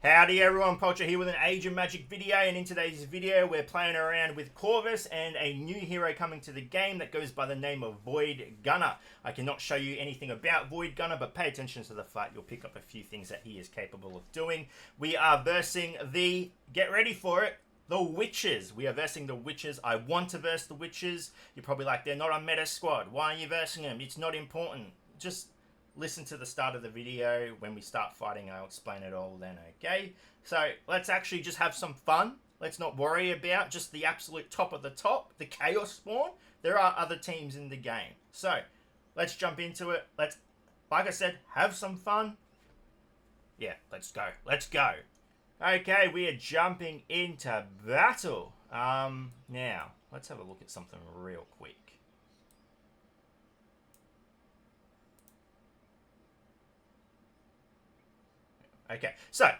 Howdy everyone, Poacher here with an Age of Magic video, and in today's video we're playing around with Corvus and a new hero coming to the game that goes by the name of Void Gunner. I cannot show you anything about Void Gunner, but pay attention to the fight, you'll pick up a few things that he is capable of doing. We are versing the, get ready for it, the Witches. We are versing the Witches. I want to verse the Witches. You're probably like, they're not a meta squad. Why are you versing them? It's not important. Just listen to the start of the video. When we start fighting, I'll explain it all then, okay? So let's actually just have some fun. Let's not worry about just the absolute top of the top, the Chaos Spawn. There are other teams in the game. So let's jump into it. Let's, like I said, have some fun. Yeah, let's go. Let's go. Okay, we are jumping into battle. Now, let's have a look at something real quick. Okay, so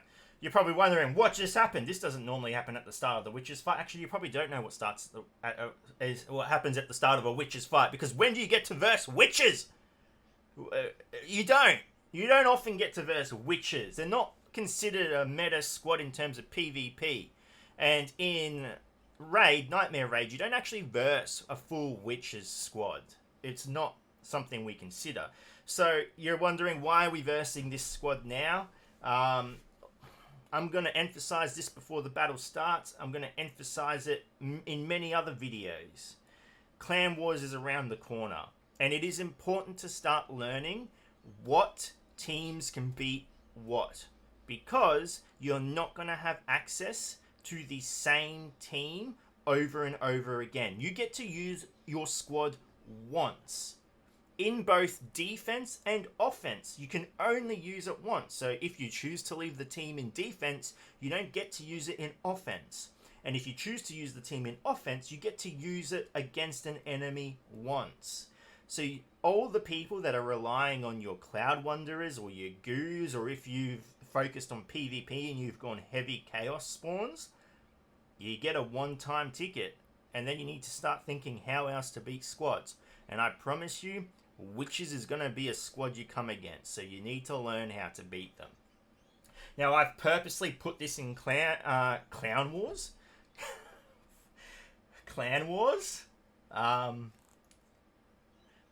you're probably wondering what just happened. This doesn't normally happen at the start of the Witches fight. Actually, you probably don't know what what happens at the start of a Witches fight, because when do you get to verse Witches? You don't. You don't often get to verse Witches. They're not considered a meta squad in terms of PvP. And in Raid, Nightmare Raid, you don't actually verse a full Witches squad. It's not something we consider. So you're wondering, why are we versing this squad now? I'm going to emphasize this before the battle starts. I'm going to emphasize it in many other videos. Clan Wars is around the corner, and it is important to start learning what teams can beat what, because you're not going to have access to the same team over and over again. You get to use your squad once. In both defense and offense, you can only use it once. So if you choose to leave the team in defense, you don't get to use it in offense. And if you choose to use the team in offense, you get to use it against an enemy once. So all the people that are relying on your Cloud Wanderers or your Goos, or if you've focused on PvP and you've gone heavy Chaos Spawns, you get a one-time ticket. And then you need to start thinking how else to beat squads. And I promise you, Witches is going to be a squad you come against, so you need to learn how to beat them. Now, I've purposely put this in Clown Wars. Clan Wars?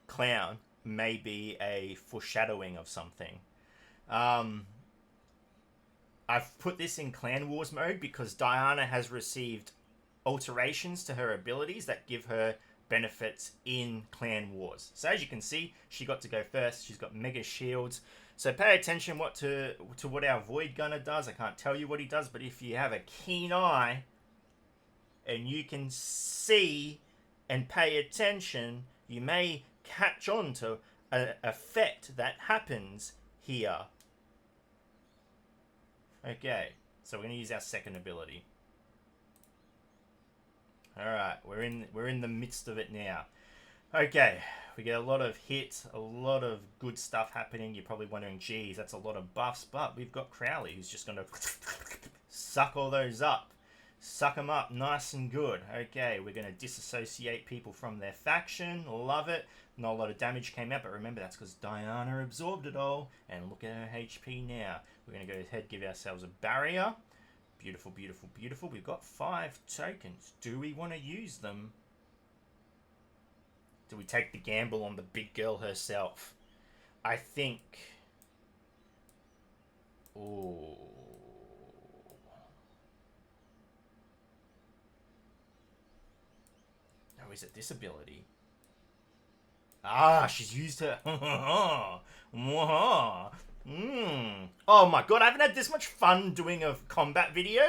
Clown may be a foreshadowing of something. I've put this in Clan Wars mode because Diana has received alterations to her abilities that give her benefits in Clan Wars. So as you can see, she got to go first. She's got mega shields. So pay attention to what our Void Gunner does. I can't tell you what he does, but if you have a keen eye and you can see and pay attention, you may catch on to an effect that happens here. Okay, so we're going to use our second ability. Alright, we're in the midst of it now. Okay, we get a lot of hits, a lot of good stuff happening. You're probably wondering, geez, that's a lot of buffs, but we've got Crowley who's just going to suck all those up. Suck them up nice and good. Okay, we're going to disassociate people from their faction. Love it. Not a lot of damage came out, but remember, that's because Diana absorbed it all. And look at her HP now. We're going to go ahead, give ourselves a barrier. Beautiful, beautiful, beautiful. We've got 5 tokens. Do we want to use them? Do we take the gamble on the big girl herself? I think... Ooh. Oh, is it this ability? Ah, she's used her... Oh my god, I haven't had this much fun doing a combat video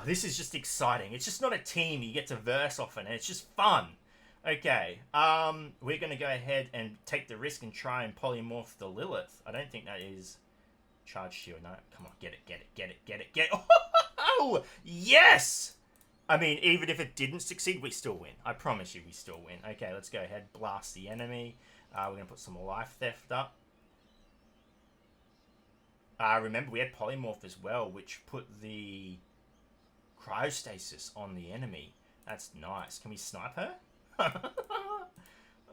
this is just exciting. It's just not a team you get to verse often, and it's just fun. Okay, we're gonna go ahead and take the risk and try and polymorph the Lilith. I don't think that is charge shield. No, come on, get it. Oh, yes! I mean, even if it didn't succeed, we still win. I promise you, we still win. Okay, let's go ahead, blast the enemy. We're gonna put some life theft up. Remember, we had polymorph as well, which put the cryostasis on the enemy. That's nice. Can we snipe her?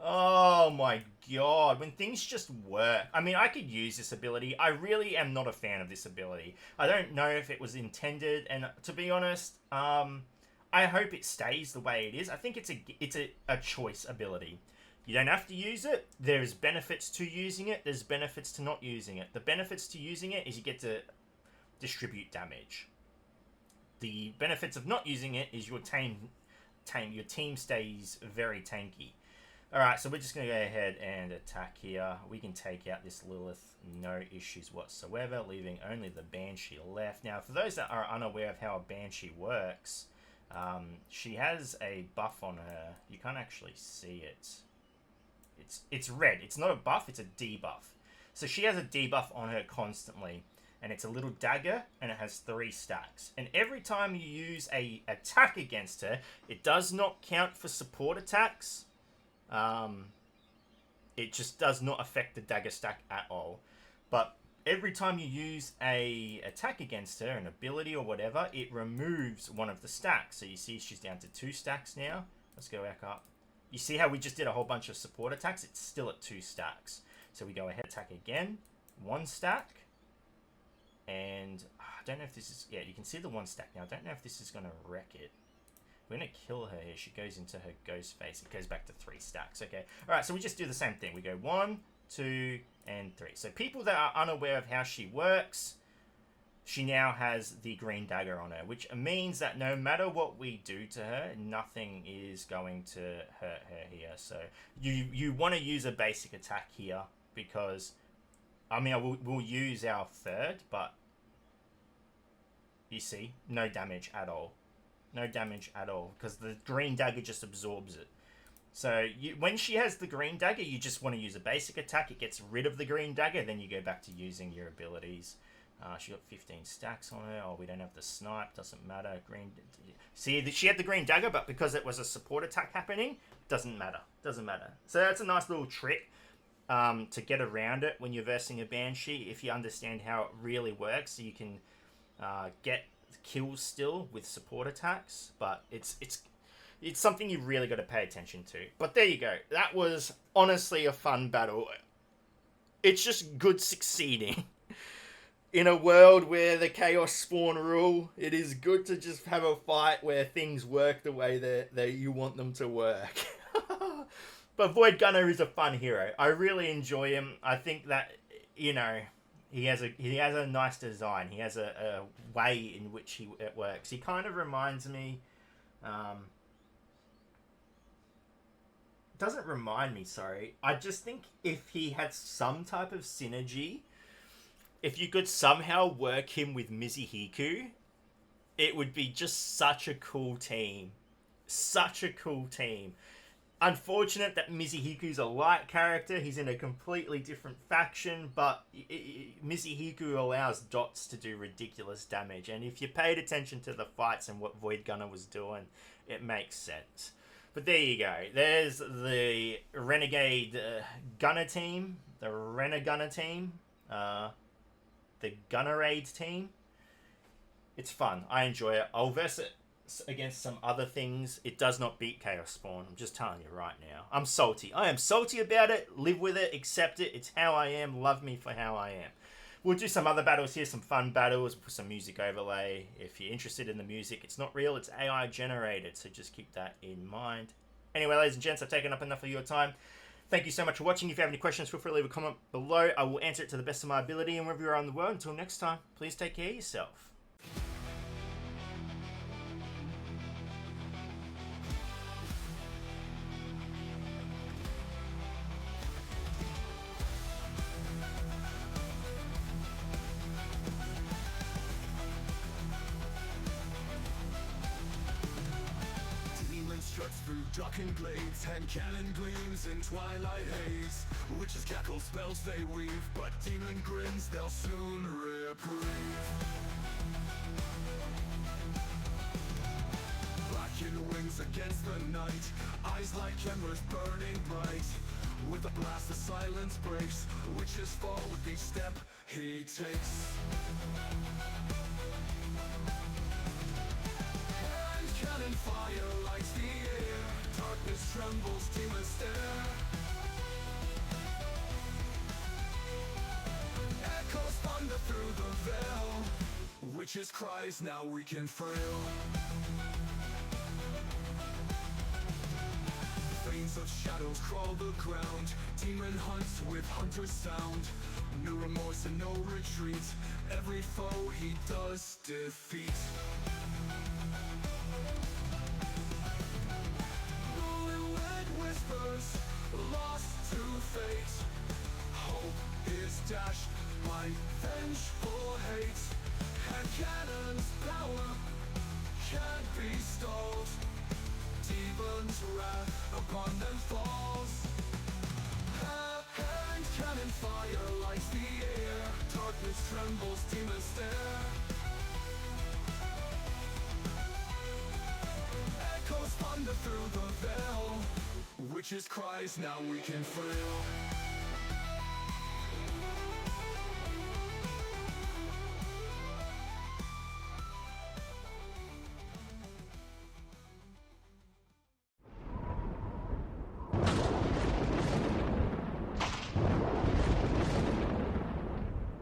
Oh my god. odd when things just work. I mean, I could use this ability. I really am not a fan of this ability. I don't know if it was intended, and to be honest, I hope it stays the way it is. I think it's a choice ability. You don't have to use it. There's benefits to using it. There's benefits to not using it. The benefits to using it is you get to distribute damage. The benefits of not using it is your team stays very tanky. Alright, so we're just going to go ahead and attack here. We can take out this Lilith, no issues whatsoever, leaving only the Banshee left. Now, for those that are unaware of how a Banshee works, she has a buff on her. You can't actually see it. It's red. It's not a buff, it's a debuff. So she has a debuff on her constantly. And it's a little dagger, and it has 3 stacks. And every time you use a attack against her, it does not count for support attacks. It just does not affect the dagger stack at all. But every time you use a attack against her, an ability or whatever, it removes one of the stacks. So you see she's down to 2 stacks now. Let's go back up. You see how we just did a whole bunch of support attacks? It's still at 2 stacks. So we go ahead, attack again. 1 stack. And I don't know if this is... Yeah, you can see the 1 stack now. I don't know if this is going to wreck it. We're going to kill her here. She goes into her ghost face. It goes back to 3 stacks. Okay. Alright, so we just do the same thing. We go 1, 2, and 3. So people that are unaware of how she works, she now has the green dagger on her, which means that no matter what we do to her, nothing is going to hurt her here. So you want to use a basic attack here because, I mean, we'll use our 3rd, but you see, no damage at all. No damage at all because the green dagger just absorbs it. So when she has the green dagger, you just want to use a basic attack. It gets rid of the green dagger, then you go back to using your abilities. She got 15 stacks on her. Oh, we don't have the snipe. Doesn't matter. Green. See, she had the green dagger, but because it was a support attack happening, doesn't matter. Doesn't matter. So that's a nice little trick to get around it when you're versing a Banshee. If you understand how it really works, so you can get kills still with support attacks. But it's something you really got to pay attention to. But there you go. That was honestly a fun battle. It's just good succeeding. In a world where the Chaos Spawn rule, it is good to just have a fight where things work the way that you want them to work. But Void Gunner is a fun hero. I really enjoy him. I think that, you know, he has a nice design. He has a way in which it works. He kind of reminds me... doesn't remind me, sorry. I just think if he had some type of synergy... If you could somehow work him with Mizuhiku, it would be just such a cool team. Such a cool team. Unfortunate that Mizuhiku's a light character. He's in a completely different faction, but Mizuhiku allows dots to do ridiculous damage. And if you paid attention to the fights and what Void Gunner was doing, it makes sense. But there you go. There's the Renegade Gunner team. The Renegunner team. The Gunnerade team. It's fun. I enjoy it. I'll verse it against some other things. It does not beat Chaos Spawn. I'm just telling you right now. I'm salty. I am salty about it. Live with it. Accept it. It's how I am. Love me for how I am. We'll do some other battles here. Some fun battles. Put some music overlay. If you're interested in the music, it's not real. It's AI generated. So just keep that in mind. Anyway, ladies and gents, I've taken up enough of your time. Thank you so much for watching. If you have any questions, feel free to leave a comment below. I will answer it to the best of my ability. And wherever you are in the world, until next time, please take care of yourself. Through darkened glades, hand cannon gleams in twilight haze. Witches cackle, spells they weave, but demon grins they'll soon reprieve. Blackened wings against the night, eyes like embers burning bright. With a blast the silence breaks, witches fall with each step he takes. Cannon fire lights the air, darkness trembles, demons stare. cries, now we can frail. Veins of shadows crawl the ground, demon hunts with hunter's sound. No remorse and no retreat, every foe he does defeat. Bullet whispers, lost to fate. Hope is dashed by vengeful hate, and cannon's power can't be stalled. Demons' wrath upon them falls. And cannon fire lights the air, darkness trembles, demons stare. Echoes thunder through the veil, witches' cries, now we can frail.